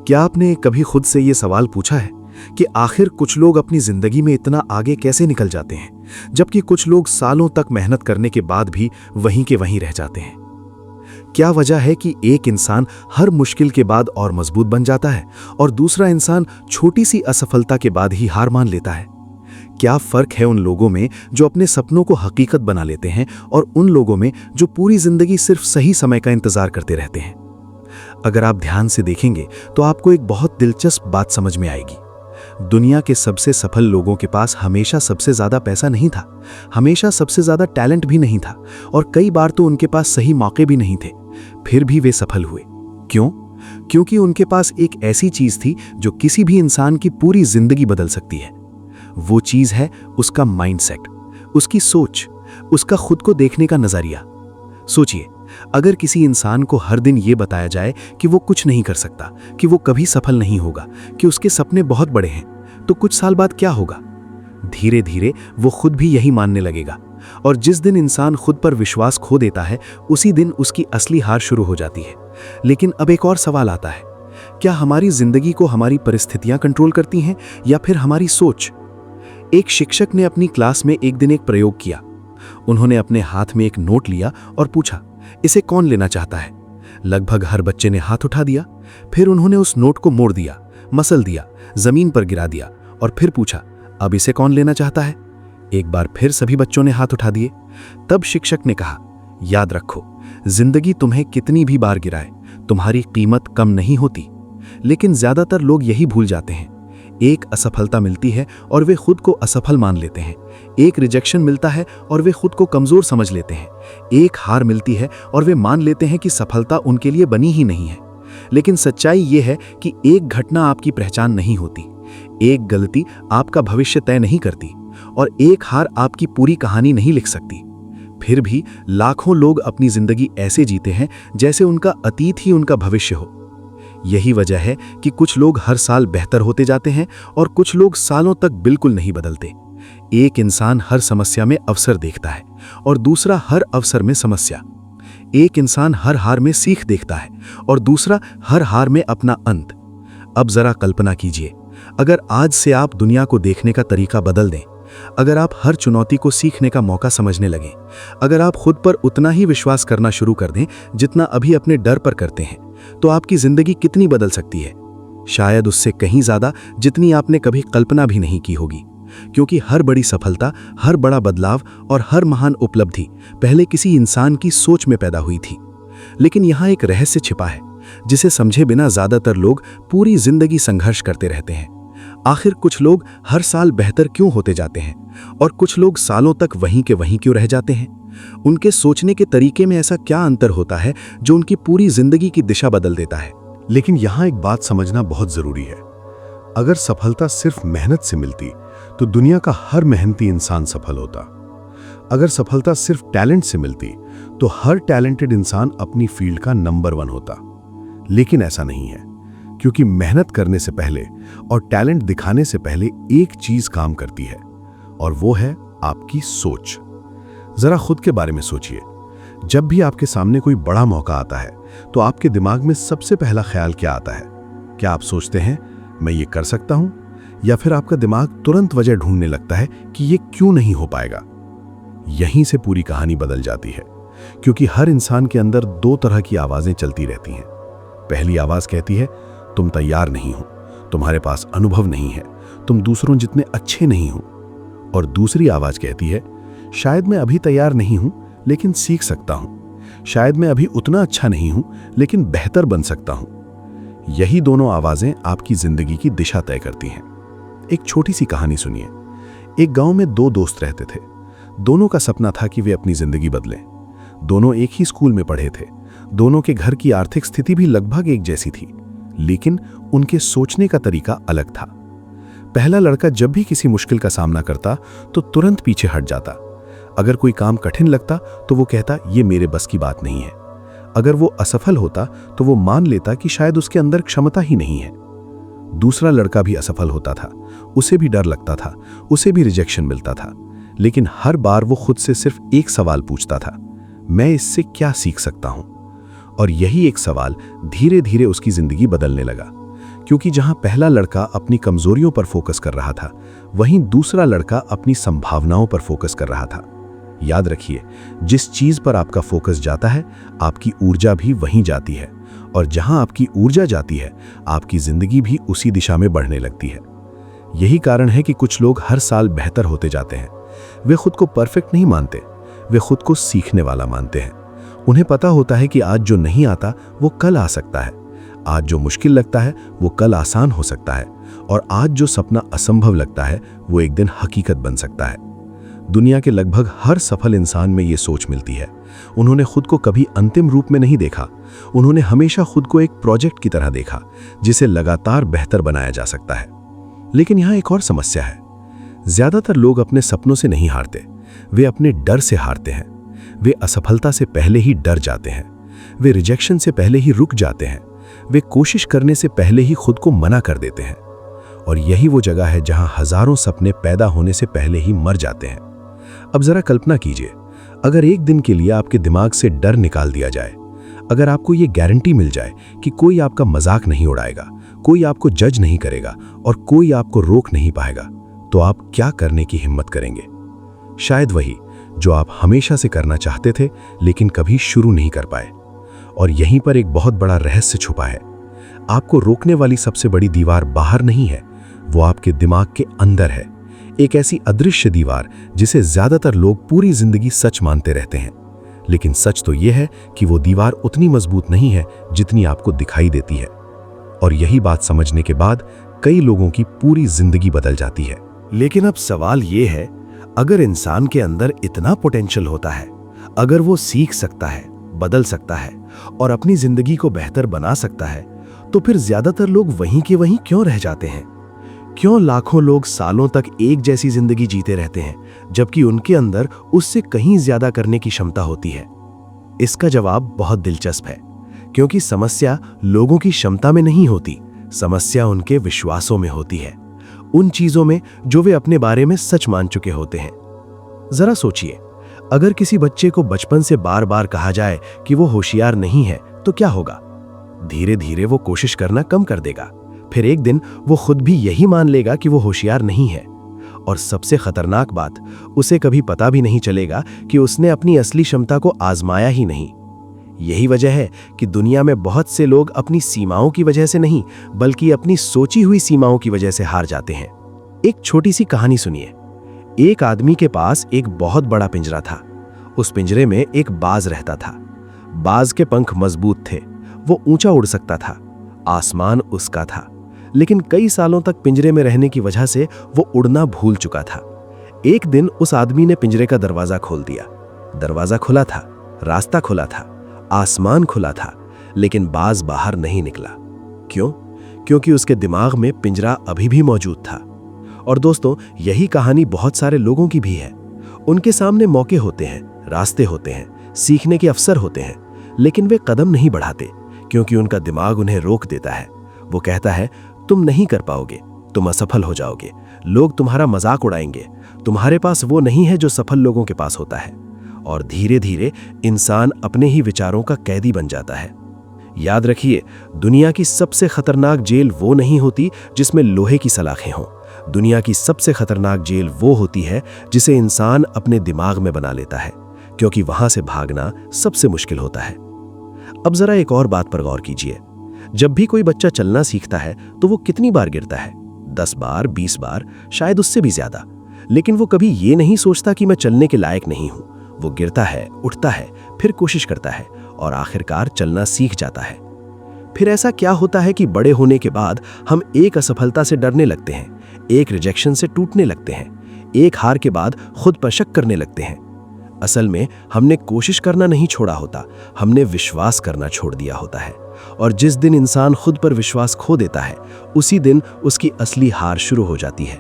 क्या आपने कभी खुद से ये सवाल पूछा है कि आखिर कुछ लोग अपनी जिंदगी में इतना आगे कैसे निकल जाते हैं, जबकि कुछ लोग सालों तक मेहनत करने के बाद भी वहीं के वहीं रह जाते हैं? क्या वजह है कि एक इंसान हर मुश्किल के बाद और मजबूत बन जाता है और दूसरा इंसान छोटी सी असफलता के बाद ही हार मान लेता है? क्या फर्क है उन लोगों में जो अपने सपनों को हकीकत बना लेते हैं और उन लोगों में जो पूरी जिंदगी सिर्फ सही समय का इंतजार करते रहते हैं? अगर आप ध्यान से देखेंगे तो आपको एक बहुत दिलचस्प बात समझ में आएगी। दुनिया के सबसे सफल लोगों के पास हमेशा सबसे ज्यादा पैसा नहीं था, हमेशा सबसे ज्यादा टैलेंट भी नहीं था और कई बार तो उनके पास सही मौके भी नहीं थे, फिर भी वे सफल हुए। क्यों? क्योंकि उनके पास एक ऐसी चीज थी जो किसी भी इंसान की पूरी जिंदगी बदल सकती है। वो चीज है उसका माइंडसेट, उसकी सोच, उसका खुद को देखने का नजरिया। सोचिए, अगर किसी इंसान को हर दिन ये बताया जाए कि वो कुछ नहीं कर सकता, कि वो कभी सफल नहीं होगा, कि उसके सपने बहुत बड़े हैं, तो कुछ साल बाद क्या होगा? धीरे धीरे वो खुद भी यही मानने लगेगा और जिस दिन इंसान खुद पर विश्वास खो देता है, उसी दिन उसकी असली हार शुरू हो जाती है। लेकिन अब एक और सवाल आता है, क्या हमारी जिंदगी को हमारी परिस्थितियां कंट्रोल करती हैं या फिर हमारी सोच? एक शिक्षक ने अपनी क्लास में एक दिन एक प्रयोग किया। उन्होंने अपने हाथ में एक नोट लिया और पूछा, इसे कौन लेना चाहता है? लगभग हर बच्चे ने हाथ उठा दिया। फिर उन्होंने उस नोट को मोड़ दिया, मसल दिया, जमीन पर गिरा दिया और फिर पूछा, अब इसे कौन लेना चाहता है? एक बार फिर सभी बच्चों ने हाथ उठा दिए। तब शिक्षक ने कहा, याद रखो, जिंदगी तुम्हें कितनी भी बार गिराए, तुम्हारी कीमत कम नहीं होती। लेकिन ज्यादातर लोग यही भूल जाते हैं। एक असफलता मिलती है और वे खुद को असफल मान लेते हैं। एक रिजेक्शन मिलता है और वे खुद को कमजोर समझ लेते हैं। एक हार मिलती है और वे मान लेते हैं कि सफलता उनके लिए बनी ही नहीं है। लेकिन सच्चाई ये है कि एक घटना आपकी पहचान नहीं होती, एक गलती आपका भविष्य तय नहीं करती और एक हार आपकी पूरी कहानी नहीं लिख सकती। फिर भी लाखों लोग अपनी जिंदगी ऐसे जीते हैं जैसे उनका अतीत ही उनका भविष्य हो। यही वजह है कि कुछ लोग हर साल बेहतर होते जाते हैं और कुछ लोग सालों तक बिल्कुल नहीं बदलते। एक इंसान हर समस्या में अवसर देखता है और दूसरा हर अवसर में समस्या। एक इंसान हर हार में सीख देखता है और दूसरा हर हार में अपना अंत। अब जरा कल्पना कीजिए, अगर आज से आप दुनिया को देखने का तरीका बदल दें, अगर आप हर चुनौती को सीखने का मौका समझने लगें, अगर आप खुद पर उतना ही विश्वास करना शुरू कर दें जितना अभी अपने डर पर करते हैं, तो आपकी जिंदगी कितनी बदल सकती है? शायद उससे कहीं ज्यादा जितनी आपने कभी कल्पना भी नहीं की होगी। क्योंकि हर बड़ी सफलता, हर बड़ा बदलाव और हर महान उपलब्धि पहले किसी इंसान की सोच में पैदा हुई थी। लेकिन यहाँ एक रहस्य छिपा है जिसे समझे बिना ज्यादातर लोग पूरी जिंदगी संघर्ष करते रहते हैं। आखिर कुछ लोग हर साल बेहतर क्यों होते जाते हैं और कुछ लोग सालों तक वहीं के वहीं क्यों रह जाते हैं? उनके सोचने के तरीके में ऐसा क्या अंतर होता है जो उनकी पूरी जिंदगी की दिशा बदल देता है? लेकिन यहाँ एक बात समझना बहुत जरूरी है। अगर सफलता सिर्फ मेहनत से मिलती तो दुनिया का हर मेहनती इंसान सफल होता। अगर सफलता सिर्फ टैलेंट से मिलती तो हर टैलेंटेड इंसान अपनी फील्ड का नंबर 1 होता। लेकिन ऐसा नहीं है, क्योंकि मेहनत करने से पहले और टैलेंट दिखाने से पहले एक चीज काम करती है और वो है आपकी सोच। जरा खुद के बारे में सोचिए। जब भी आपके सामने कोई बड़ा मौका आता है तो आपके दिमाग में सबसे पहला ख्याल क्या आता है? क्या आप सोचते हैं मैं ये कर सकता हूं, या फिर आपका दिमाग तुरंत वजह ढूंढने लगता है कि ये क्यों नहीं हो पाएगा? यहीं से पूरी कहानी बदल जाती है, क्योंकि हर इंसान के अंदर 2 तरह की आवाजें चलती रहती हैं। पहली आवाज कहती है, तुम तैयार नहीं हो, तुम्हारे पास अनुभव नहीं है, तुम दूसरों जितने अच्छे नहीं हो। और दूसरी आवाज कहती है, शायद मैं अभी तैयार नहीं हूं लेकिन सीख सकता हूं, शायद मैं अभी उतना अच्छा नहीं हूं लेकिन बेहतर बन सकता हूं। यही दोनों आवाजें आपकी जिंदगी की दिशा तय करती हैं। एक छोटी सी कहानी सुनिए। एक गांव में 2 दोस्त रहते थे। दोनों का सपना था कि वे अपनी जिंदगी बदलें। दोनों एक ही स्कूल में पढ़े थे। दोनों के घर की आर्थिक स्थिति भी लगभग एक जैसी थी, लेकिन उनके सोचने का तरीका अलग था। पहला लड़का जब भी किसी मुश्किल का सामना करता तो तुरंत पीछे हट जाता। अगर कोई काम कठिन लगता तो वो कहता, ये मेरे बस की बात नहीं है। अगर वो असफल होता तो वो मान लेता कि शायद उसके अंदर क्षमता ही नहीं है। दूसरा लड़का भी असफल होता था, उसे भी डर लगता था, उसे भी रिजेक्शन मिलता था, लेकिन हर बार वो खुद से सिर्फ एक सवाल पूछता था, मैं इससे क्या सीख सकता हूं? और यही एक सवाल धीरे धीरे उसकी जिंदगी बदलने लगा, क्योंकि जहां पहला लड़का अपनी कमजोरियों पर फोकस कर रहा था, वहीं दूसरा लड़का अपनी संभावनाओं पर फोकस कर रहा था। याद रखिए, जिस चीज पर आपका फोकस जाता है, आपकी ऊर्जा भी वहीं जाती है, और जहां आपकी ऊर्जा जाती है, आपकी जिंदगी भी उसी दिशा में बढ़ने लगती है। यही कारण है कि कुछ लोग हर साल बेहतर होते जाते हैं। वे खुद को परफेक्ट नहीं मानते, वे खुद को सीखने वाला मानते हैं। उन्हें पता होता है कि आज जो नहीं आता वो कल आ सकता है, आज जो मुश्किल लगता है वो कल आसान हो सकता है, और आज जो सपना असंभव लगता है वो एक दिन हकीकत बन सकता है। दुनिया के लगभग हर सफल इंसान में ये सोच मिलती है। उन्होंने खुद को कभी अंतिम रूप में नहीं देखा, उन्होंने हमेशा खुद को एक प्रोजेक्ट की तरह देखा जिसे लगातार बेहतर बनाया जा सकता है। लेकिन यहाँ एक और समस्या है। ज्यादातर लोग अपने सपनों से नहीं हारते, वे अपने डर से हारते हैं। वे असफलता से पहले ही डर जाते हैं, वे रिजेक्शन से पहले ही रुक जाते हैं, वे कोशिश करने से पहले ही खुद को मना कर देते हैं। और यही वो जगह है जहां हजारों सपने पैदा होने से पहले ही मर जाते हैं। अब जरा कल्पना कीजिए, अगर एक दिन के लिए आपके दिमाग से डर निकाल दिया जाए, अगर आपको ये गारंटी मिल जाए कि कोई आपका मजाक नहीं उड़ाएगा, कोई आपको जज नहीं करेगा और कोई आपको रोक नहीं पाएगा, तो आप क्या करने की हिम्मत करेंगे? शायद वही जो आप हमेशा से करना चाहते थे लेकिन कभी शुरू नहीं कर पाए। और यहीं पर एक बहुत बड़ा रहस्य छुपा है। आपको रोकने वाली सबसे बड़ी दीवार बाहर नहीं है, वो आपके दिमाग के अंदर है। एक ऐसी अदृश्य दीवार जिसे ज्यादातर लोग पूरी जिंदगी सच मानते रहते हैं। लेकिन सच तो यह है कि वो दीवार उतनी मजबूत नहीं है जितनी आपको दिखाई देती है। और यही बात समझने के बाद कई लोगों की पूरी जिंदगी बदल जाती है। लेकिन अब सवाल ये है, अगर इंसान के अंदर इतना पोटेंशियल होता है, अगर वो सीख सकता है, बदल सकता है और अपनी जिंदगी को बेहतर बना सकता है, तो फिर ज्यादातर लोग वहीं के वहीं क्यों रह जाते हैं? क्यों लाखों लोग सालों तक एक जैसी जिंदगी जीते रहते हैं, जबकि उनके अंदर उससे कहीं ज्यादा करने की क्षमता होती है? इसका जवाब बहुत दिलचस्प है, क्योंकि समस्या लोगों की क्षमता में नहीं होती, समस्या उनके विश्वासों में होती है, उन चीजों में जो वे अपने बारे में सच मान चुके होते हैं। जरा सोचिए, अगर किसी बच्चे को बचपन से बार बार कहा जाए कि वो होशियार नहीं है, तो क्या होगा? धीरे धीरे वो कोशिश करना कम कर देगा। फिर एक दिन वो खुद भी यही मान लेगा कि वो होशियार नहीं है। और सबसे खतरनाक बात, उसे कभी पता भी नहीं चलेगा कि उसने अपनी असली क्षमता को आजमाया ही नहीं। यही वजह है कि दुनिया में बहुत से लोग अपनी सीमाओं की वजह से नहीं, बल्कि अपनी सोची हुई सीमाओं की वजह से हार जाते हैं। एक छोटी सी कहानी सुनिए। एक आदमी के पास एक बहुत बड़ा पिंजरा था। उस पिंजरे में एक बाज रहता था। बाज के पंख मजबूत थे, वो ऊंचा उड़ सकता था, आसमान उसका था। लेकिन कई सालों तक पिंजरे में रहने की वजह से वो उड़ना भूल चुका था। एक दिन उस आदमी ने पिंजरे का दरवाजा खोल दिया। दरवाजा खुला था, रास्ता खुला था, आसमान खुला था, लेकिन बाज बाहर नहीं निकला। क्यों? क्योंकि उसके दिमाग में पिंजरा अभी भी मौजूद था। और दोस्तों, यही कहानी बहुत सारे लोगों की भी है। उनके सामने मौके होते हैं, रास्ते होते हैं, सीखने के अवसर होते हैं, लेकिन वे कदम नहीं बढ़ाते, क्योंकि उनका दिमाग उन्हें रोक देता है। वो कहता है, तुम नहीं कर पाओगे, तुम असफल हो जाओगे, लोग तुम्हारा मजाक उड़ाएंगे, तुम्हारे पास वो नहीं है जो सफल लोगों के पास होता है। और धीरे धीरे इंसान अपने ही विचारों का कैदी बन जाता है। याद रखिए, दुनिया की सबसे खतरनाक जेल वो नहीं होती जिसमें लोहे की सलाखें हों। दुनिया की सबसे खतरनाक जेल वो होती है जिसे इंसान अपने दिमाग में बना लेता है, क्योंकि वहां से भागना सबसे मुश्किल होता है। अब जरा एक और बात पर गौर कीजिए। जब भी कोई बच्चा चलना सीखता है तो वो कितनी बार गिरता है? 10 बार, 20 बार, शायद उससे भी ज्यादा। लेकिन वो कभी ये नहीं सोचता कि मैं चलने के लायक नहीं हूं। वो गिरता है, उठता है, फिर कोशिश करता है और आखिरकार चलना सीख जाता है। फिर ऐसा क्या होता है कि बड़े होने के बाद हम एक असफलता से डरने लगते हैं, एक रिजेक्शन से टूटने लगते हैं, एक हार के बाद खुद पर शक करने लगते हैं? असल में हमने कोशिश करना नहीं छोड़ा होता, हमने विश्वास करना छोड़ दिया होता है। और जिस दिन इंसान खुद पर विश्वास खो देता है, उसी दिन उसकी असली हार शुरू हो जाती है।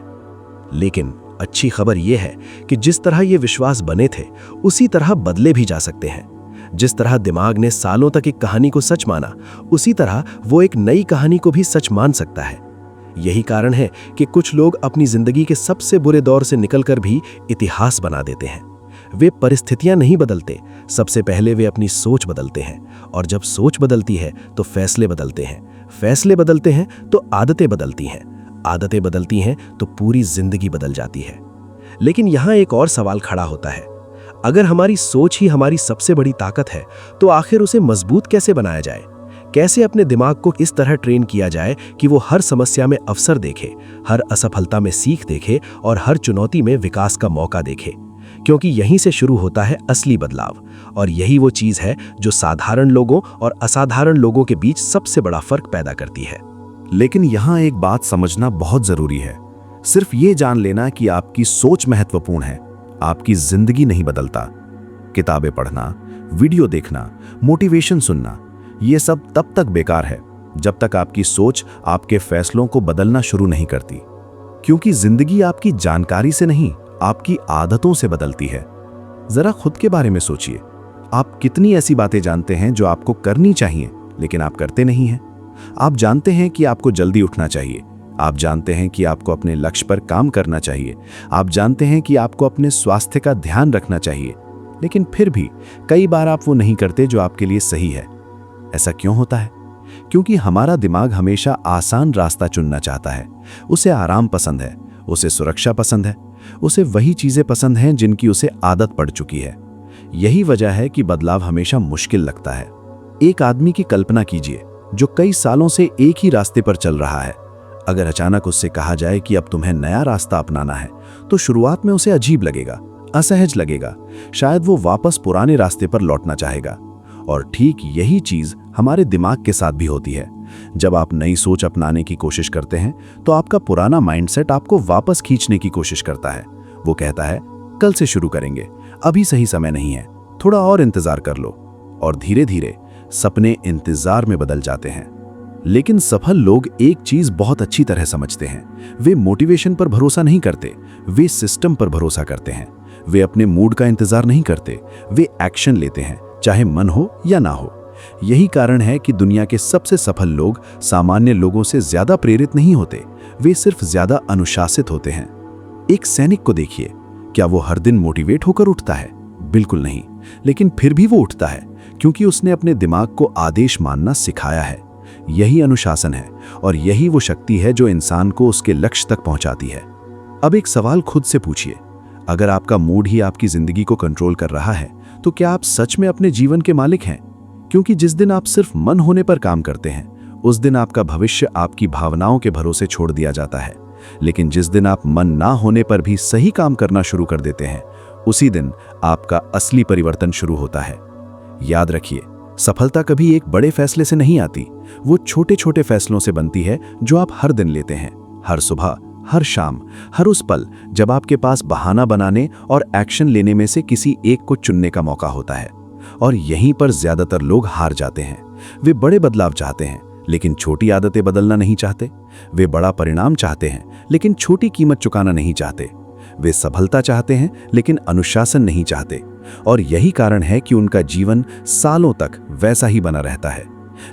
लेकिन अच्छी खबर यह है कि जिस तरह ये विश्वास बने थे, उसी तरह बदले भी जा सकते हैं। जिस तरह दिमाग ने सालों तक एक कहानी को सच माना, उसी तरह वो एक नई कहानी को भी सच मान सकता है। यही कारण है कि कुछ लोग अपनी जिंदगी के सबसे बुरे दौर से निकलकर भी इतिहास बना देते हैं। वे परिस्थितियां नहीं बदलते, सबसे पहले वे अपनी सोच बदलते हैं। और जब सोच बदलती है तो फैसले बदलते हैं, फैसले बदलते हैं तो आदतें बदलती हैं, आदतें बदलती हैं तो पूरी जिंदगी बदल जाती है। लेकिन यहाँ एक और सवाल खड़ा होता है, अगर हमारी सोच ही हमारी सबसे बड़ी ताकत है तो आखिर उसे मजबूत कैसे बनाया जाए? कैसे अपने दिमाग को इस तरह ट्रेन किया जाए कि वो हर समस्या में अवसर देखे, हर असफलता में सीख देखे और हर चुनौती में विकास का मौका देखे? क्योंकि यहीं से शुरू होता है असली बदलाव, और यही वो चीज है जो साधारण लोगों और असाधारण लोगों के बीच सबसे बड़ा फर्क पैदा करती है। लेकिन यहाँ एक बात समझना बहुत जरूरी है। सिर्फ ये जान लेना कि आपकी सोच महत्वपूर्ण है, आपकी जिंदगी नहीं बदलता। किताबें पढ़ना, वीडियो देखना, मोटिवेशन सुनना, ये सब तब तक बेकार है जब तक आपकी सोच आपके फैसलों को बदलना शुरू नहीं करती। क्योंकि जिंदगी आपकी जानकारी से नहीं, आपकी आदतों से बदलती है। जरा खुद के बारे में सोचिए, आप कितनी ऐसी बातें जानते हैं जो आपको करनी चाहिए लेकिन आप करते नहीं हैं। आप जानते हैं कि आपको जल्दी उठना चाहिए, आप जानते हैं कि आपको अपने लक्ष्य पर काम करना चाहिए, आप जानते हैं कि आपको अपने स्वास्थ्य का ध्यान रखना चाहिए, लेकिन फिर भी कई बार आप वो नहीं करते जो आपके लिए सही है। ऐसा क्यों होता है? क्योंकि हमारा दिमाग हमेशा आसान रास्ता चुनना चाहता है। उसे आराम पसंद है, उसे सुरक्षा पसंद है, उसे वही चीजें पसंद हैं जिनकी उसे आदत पड़ चुकी है। यही वजह है कि बदलाव हमेशा मुश्किल लगता है। एक आदमी की कल्पना कीजिए जो कई सालों से एक ही रास्ते पर चल रहा है। अगर अचानक उससे कहा जाए कि अब तुम्हें नया रास्ता अपनाना है, तो शुरुआत में उसे अजीब लगेगा, असहज लगेगा, शायद वो वापस पुराने रास्ते पर लौटना चाहेगा। और ठीक यही चीज हमारे दिमाग के साथ भी होती है। जब आप नई सोच अपनाने की कोशिश करते हैं तो आपका पुराना माइंडसेट आपको वापस खींचने की कोशिश करता है। वो कहता है, कल से शुरू करेंगे, अभी सही समय नहीं है, थोड़ा और इंतजार कर लो। और धीरे धीरे सपने इंतजार में बदल जाते हैं। लेकिन सफल लोग एक चीज बहुत अच्छी तरह समझते हैं, वे मोटिवेशन पर भरोसा नहीं करते, वे सिस्टम पर भरोसा करते हैं। वे अपने मूड का इंतजार नहीं करते, वे एक्शन लेते हैं, चाहे मन हो या ना हो। यही कारण है कि दुनिया के सबसे सफल लोग सामान्य लोगों से ज्यादा प्रेरित नहीं होते, वे सिर्फ ज्यादा अनुशासित होते हैं। एक सैनिक को देखिए, क्या वो हर दिन मोटिवेट होकर उठता है? बिल्कुल नहीं। लेकिन फिर भी वो उठता है क्योंकि उसने अपने दिमाग को आदेश मानना सिखाया है। यही अनुशासन है और यही वो शक्ति है जो इंसान को उसके लक्ष्य तक पहुंचाती है। अब एक सवाल खुद से पूछिए, अगर आपका मूड ही आपकी जिंदगी को कंट्रोल कर रहा है तो क्या आप सच में अपने जीवन के मालिक हैं? क्योंकि जिस दिन आप सिर्फ मन होने पर काम करते हैं, उस दिन आपका भविष्य आपकी भावनाओं के भरोसे छोड़ दिया जाता है। लेकिन जिस दिन आप मन ना होने पर भी सही काम करना शुरू कर देते हैं, उसी दिन आपका असली परिवर्तन शुरू होता है। याद रखिए, सफलता कभी एक बड़े फैसले से नहीं आती, वो छोटे छोटे फैसलों से बनती है जो आप हर दिन लेते हैं, हर सुबह, हर शाम, हर उस पल जब आपके पास बहाना बनाने और एक्शन लेने में से किसी एक को चुनने का मौका होता है। और यहीं पर ज्यादातर लोग हार जाते हैं। वे बड़े बदलाव चाहते हैं लेकिन छोटी आदतें बदलना नहीं चाहते। वे बड़ा परिणाम चाहते हैं लेकिन छोटी कीमत चुकाना नहीं चाहते। वे सफलता चाहते हैं लेकिन अनुशासन नहीं चाहते। और यही कारण है कि उनका जीवन सालों तक वैसा ही बना रहता है।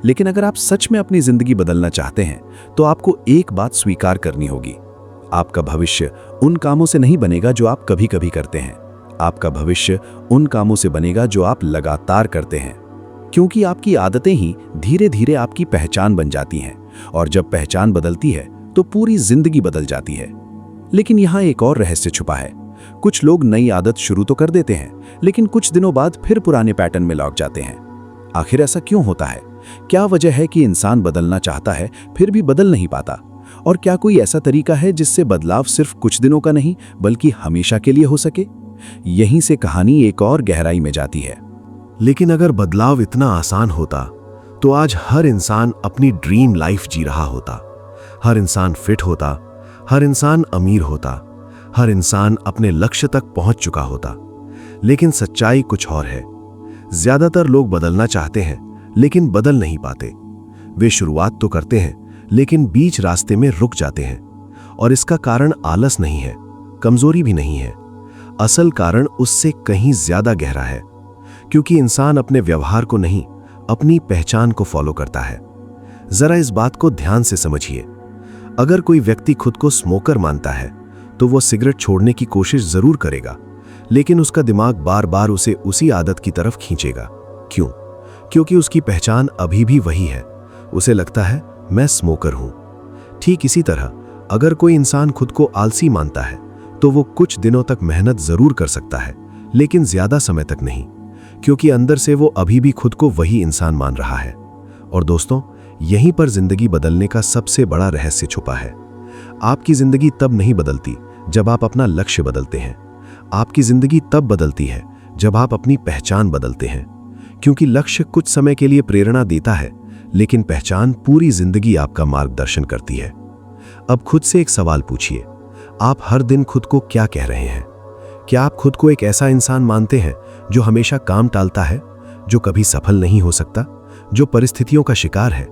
लेकिन अगर आप सच में अपनी जिंदगी बदलना चाहते हैं तो आपको एक बात स्वीकार करनी होगी, आपका भविष्य उन कामों से नहीं बनेगा जो आप कभी कभी करते हैं। आपका भविष्य उन कामों से बनेगा जो आप लगातार करते हैं। क्योंकि आपकी आदतें ही धीरे धीरे आपकी पहचान बन जाती हैं, और जब पहचान बदलती है तो पूरी जिंदगी बदल जाती है। लेकिन यहाँ एक और रहस्य छुपा है। कुछ लोग नई आदत शुरू तो कर देते हैं, लेकिन कुछ दिनों बाद फिर पुराने पैटर्न में लौट जाते हैं। आखिर ऐसा क्यों होता है? क्या वजह है कि इंसान बदलना चाहता है फिर भी बदल नहीं पाता? और क्या कोई ऐसा तरीका है जिससे बदलाव सिर्फ कुछ दिनों का नहीं बल्कि हमेशा के लिए हो सके? यहीं से कहानी एक और गहराई में जाती है। लेकिन अगर बदलाव इतना आसान होता तो आज हर इंसान अपनी ड्रीम लाइफ जी रहा होता। हर इंसान फिट होता, हर इंसान अमीर होता, हर इंसान अपने लक्ष्य तक पहुंच चुका होता। लेकिन सच्चाई कुछ और है। ज्यादातर लोग बदलना चाहते हैं लेकिन बदल नहीं पाते। वे शुरुआत तो करते हैं लेकिन बीच रास्ते में रुक जाते हैं। और इसका कारण आलस नहीं है, कमजोरी भी नहीं है। असल कारण उससे कहीं ज्यादा गहरा है, क्योंकि इंसान अपने व्यवहार को नहीं, अपनी पहचान को फॉलो करता है। जरा इस बात को ध्यान से समझिए। अगर कोई व्यक्ति खुद को स्मोकर मानता है तो वो सिगरेट छोड़ने की कोशिश जरूर करेगा, लेकिन उसका दिमाग बार बार उसे उसी आदत की तरफ खींचेगा। क्यों? क्योंकि उसकी पहचान अभी भी वही है। उसे लगता है मैं स्मोकर हूं। ठीक इसी तरह अगर कोई इंसान खुद को आलसी मानता है तो वो कुछ दिनों तक मेहनत जरूर कर सकता है, लेकिन ज्यादा समय तक नहीं, क्योंकि अंदर से वो अभी भी खुद को वही इंसान मान रहा है। और दोस्तों, यहीं पर जिंदगी बदलने का सबसे बड़ा रहस्य छुपा है। आपकी जिंदगी तब नहीं बदलती जब आप अपना लक्ष्य बदलते हैं। आपकी जिंदगी तब बदलती है जब आप अपनी पहचान बदलते हैं, क्योंकि लक्ष्य कुछ समय के लिए प्रेरणा देता है, लेकिन पहचान पूरी जिंदगी आपका मार्गदर्शन करती है। अब खुद से एक सवाल पूछिए, आप हर दिन खुद को क्या कह रहे हैं? क्या आप खुद को एक ऐसा इंसान मानते हैं जो हमेशा काम टालता है, जो कभी सफल नहीं हो सकता, जो परिस्थितियों का शिकार है?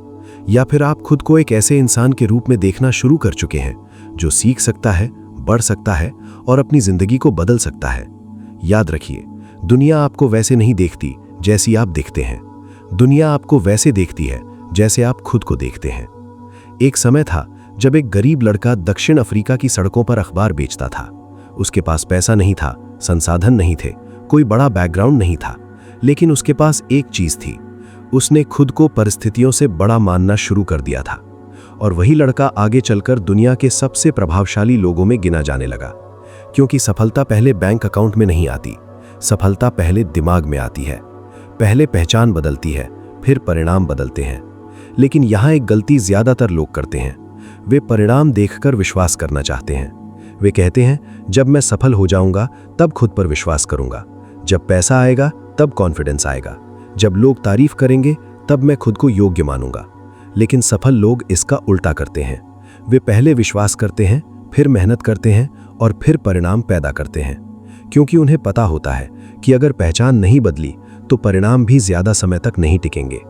या फिर आप खुद को एक ऐसे इंसान के रूप में देखना शुरू कर चुके हैं जो सीख सकता है, बढ़ सकता है और अपनी जिंदगी को बदल सकता है? याद रखिए, दुनिया आपको वैसे नहीं देखती जैसी आप दिखते हैं। दुनिया आपको वैसे देखती है जैसे आप खुद को देखते हैं। एक समय था जब एक गरीब लड़का दक्षिण अफ्रीका की सड़कों पर अखबार बेचता था। उसके पास पैसा नहीं था, संसाधन नहीं थे, कोई बड़ा बैकग्राउंड नहीं था, लेकिन उसके पास एक चीज थी। उसने खुद को परिस्थितियों से बड़ा मानना शुरू कर दिया था। और वही लड़का आगे चलकर दुनिया के सबसे प्रभावशाली लोगों में गिना जाने लगा, क्योंकि सफलता पहले बैंक अकाउंट में नहीं आती, सफलता पहले दिमाग में आती है। पहले पहचान बदलती है, फिर परिणाम बदलते हैं। लेकिन यहां एक गलती ज्यादातर लोग करते हैं। वे परिणाम देखकर विश्वास करना चाहते हैं। वे कहते हैं, जब मैं सफल हो जाऊंगा तब खुद पर विश्वास करूंगा, जब पैसा आएगा तब कॉन्फिडेंस आएगा, जब लोग तारीफ करेंगे तब मैं खुद को योग्य मानूंगा। लेकिन सफल लोग इसका उल्टा करते हैं। वे पहले विश्वास करते हैं, फिर मेहनत करते हैं और फिर परिणाम पैदा करते हैं, क्योंकि उन्हें पता होता है कि अगर पहचान नहीं बदली तो परिणाम भी ज्यादा समय तक नहीं टिकेंगे।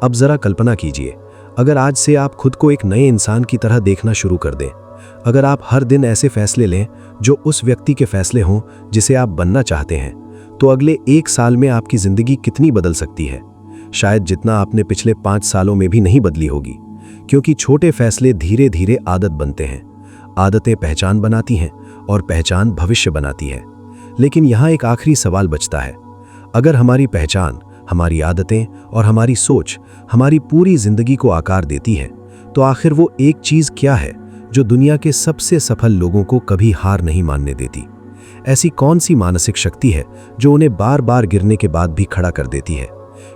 अब जरा कल्पना कीजिए, अगर आज से आप खुद को एक नए इंसान की तरह देखना शुरू कर दें, अगर आप हर दिन ऐसे फैसले लें जो उस व्यक्ति के फैसले हों जिसे आप बनना चाहते हैं, तो अगले 1 साल में आपकी जिंदगी कितनी बदल सकती है? शायद जितना आपने पिछले 5 सालों में भी नहीं बदली होगी, क्योंकि छोटे फैसले धीरे धीरे आदत बनते हैं। आदतें पहचान बनाती हैं और पहचान भविष्य बनाती है। लेकिन यहाँ एक आखिरी सवाल बचता है। अगर हमारी पहचान, हमारी आदतें और हमारी सोच हमारी पूरी जिंदगी को आकार देती है, तो आखिर वो एक चीज क्या है जो दुनिया के सबसे सफल लोगों को कभी हार नहीं मानने देती? ऐसी कौन सी मानसिक शक्ति है जो उन्हें बार बार गिरने के बाद भी खड़ा कर देती है?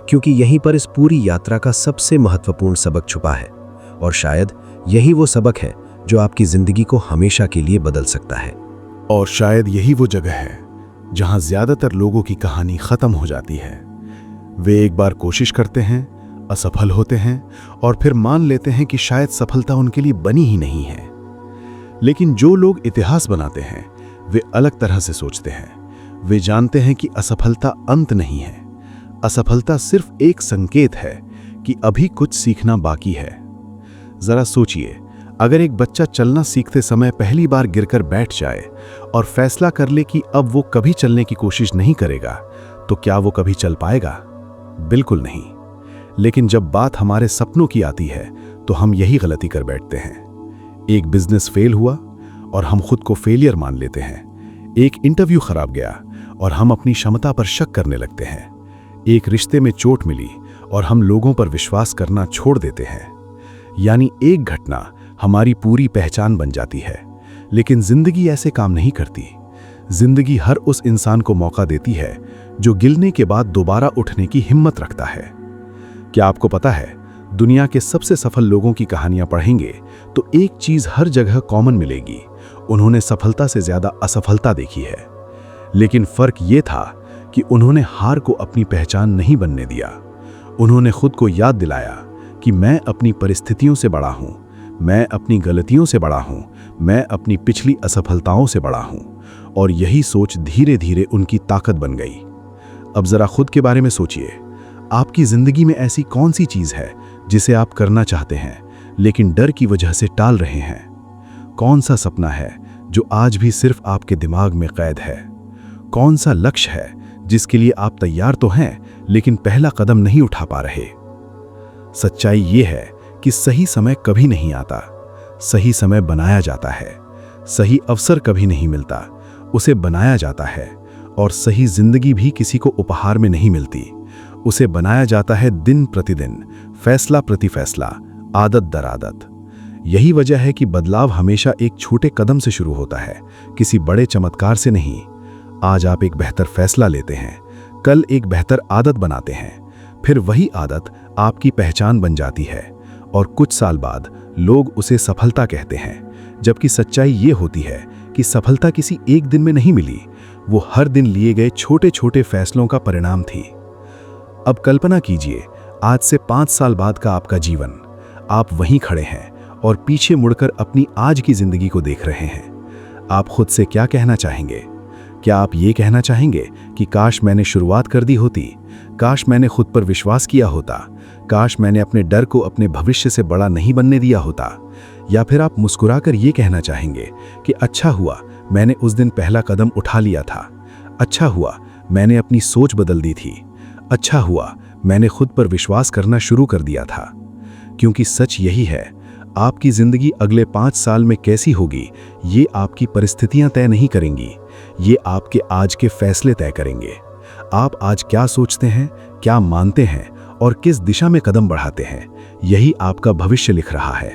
क्योंकि यहीं पर इस पूरी यात्रा का सबसे महत्वपूर्ण सबक छुपा है, और शायद यही वो सबक है जो आपकी जिंदगी को हमेशा के लिए बदल सकता है। और शायद यही वो जगह है जहां ज्यादातर लोगों की कहानी खत्म हो जाती है। वे एक बार कोशिश करते हैं, असफल होते हैं और फिर मान लेते हैं कि शायद सफलता उनके लिए बनी ही नहीं है। लेकिन जो लोग इतिहास बनाते हैं वे अलग तरह से सोचते हैं। वे जानते हैं कि असफलता अंत नहीं है, असफलता सिर्फ एक संकेत है कि अभी कुछ सीखना बाकी है। जरा सोचिए, अगर एक बच्चा चलना सीखते समय पहली बार गिरकर बैठ जाए और फैसला कर ले कि अब वो कभी चलने की कोशिश नहीं करेगा, तो क्या वो कभी चल पाएगा? बिल्कुल नहीं। लेकिन जब बात हमारे सपनों की आती है तो हम यही गलती कर बैठते हैं। एक बिजनेस फेल हुआ और हम खुद को फेलियर मान लेते हैं। एक इंटरव्यू खराब गया और हम अपनी क्षमता पर शक करने लगते हैं। एक रिश्ते में चोट मिली और हम लोगों पर विश्वास करना छोड़ देते हैं। यानी एक घटना हमारी पूरी पहचान बन जाती है। लेकिन जिंदगी ऐसे काम नहीं करती। जिंदगी हर उस इंसान को मौका देती है जो गिरने के बाद दोबारा उठने की हिम्मत रखता है। क्या आपको पता है, दुनिया के सबसे सफल लोगों की कहानियां पढ़ेंगे तो एक चीज हर जगह कॉमन मिलेगी। उन्होंने सफलता से ज्यादा असफलता देखी है। लेकिन फर्क ये था कि उन्होंने हार को अपनी पहचान नहीं बनने दिया। उन्होंने खुद को याद दिलाया कि मैं अपनी परिस्थितियों से बड़ा हूं, मैं अपनी गलतियों से बड़ा हूं, मैं अपनी पिछली असफलताओं से बड़ा हूं। और यही सोच धीरे धीरे उनकी ताकत बन गई। अब जरा खुद के बारे में सोचिए, आपकी जिंदगी में ऐसी कौन सी चीज है जिसे आप करना चाहते हैं लेकिन डर की वजह से टाल रहे हैं? कौन सा सपना है जो आज भी सिर्फ आपके दिमाग में कैद है? कौन सा लक्ष्य है जिसके लिए आप तैयार तो हैं लेकिन पहला कदम नहीं उठा पा रहे? सच्चाई ये है कि सही समय कभी नहीं आता, सही समय बनाया जाता है। सही अवसर कभी नहीं मिलता, उसे बनाया जाता है। और सही जिंदगी भी किसी को उपहार में नहीं मिलती, उसे बनाया जाता है दिन प्रतिदिन, फैसला प्रति फैसला, आदत दर आदत। यही वजह है कि बदलाव हमेशा एक छोटे कदम से शुरू होता है, किसी बड़े चमत्कार से नहीं। आज आप एक बेहतर फैसला लेते हैं, कल एक बेहतर आदत बनाते हैं, फिर वही आदत आपकी पहचान बन जाती है और कुछ साल बाद लोग उसे सफलता कहते हैं। जबकि सच्चाई ये होती है कि सफलता किसी एक दिन में नहीं मिली, वो हर दिन लिए गए छोटे छोटे फैसलों का परिणाम थी। अब कल्पना कीजिए, आज से 5 साल बाद का आपका जीवन। आप वहीं खड़े हैं और पीछे मुड़कर अपनी आज की जिंदगी को देख रहे हैं। आप खुद से क्या कहना चाहेंगे? क्या आप ये कहना चाहेंगे कि काश मैंने शुरुआत कर दी होती, काश मैंने खुद पर विश्वास किया होता, काश मैंने अपने डर को अपने भविष्य से बड़ा नहीं बनने दिया होता? या फिर आप मुस्कुराकर ये कहना चाहेंगे कि अच्छा हुआ मैंने उस दिन पहला कदम उठा लिया था, अच्छा हुआ मैंने अपनी सोच बदल दी थी, अच्छा हुआ मैंने खुद पर विश्वास करना शुरू कर दिया था? क्योंकि सच यही है, आपकी जिंदगी अगले 5 साल में कैसी होगी ये आपकी परिस्थितियां तय नहीं करेंगी, ये आपके आज के फैसले तय करेंगे। आप आज क्या सोचते हैं, क्या मानते हैं और किस दिशा में कदम बढ़ाते हैं, यही आपका भविष्य लिख रहा है।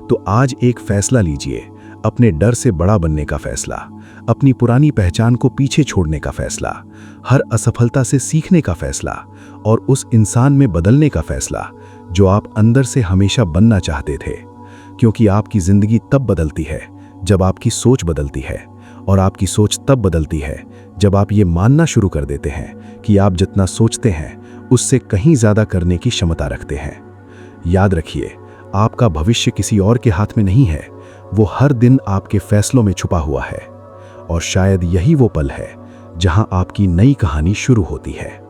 तो आज एक फैसला लीजिए, अपने डर से बड़ा बनने का फैसला, अपनी पुरानी पहचान को पीछे छोड़ने का फैसला, हर असफलता से सीखने का फैसला और उस इंसान में बदलने का फैसला जो आप अंदर से हमेशा बनना चाहते थे। क्योंकि आपकी जिंदगी तब बदलती है जब आपकी सोच बदलती है, और आपकी सोच तब बदलती है जब आप ये मानना शुरू कर देते हैं कि आप जितना सोचते हैं उससे कहीं ज्यादा करने की क्षमता रखते हैं। याद रखिए, आपका भविष्य किसी और के हाथ में नहीं है, वो हर दिन आपके फैसलों में छुपा हुआ है। और शायद यही वो पल है जहां आपकी नई कहानी शुरू होती है।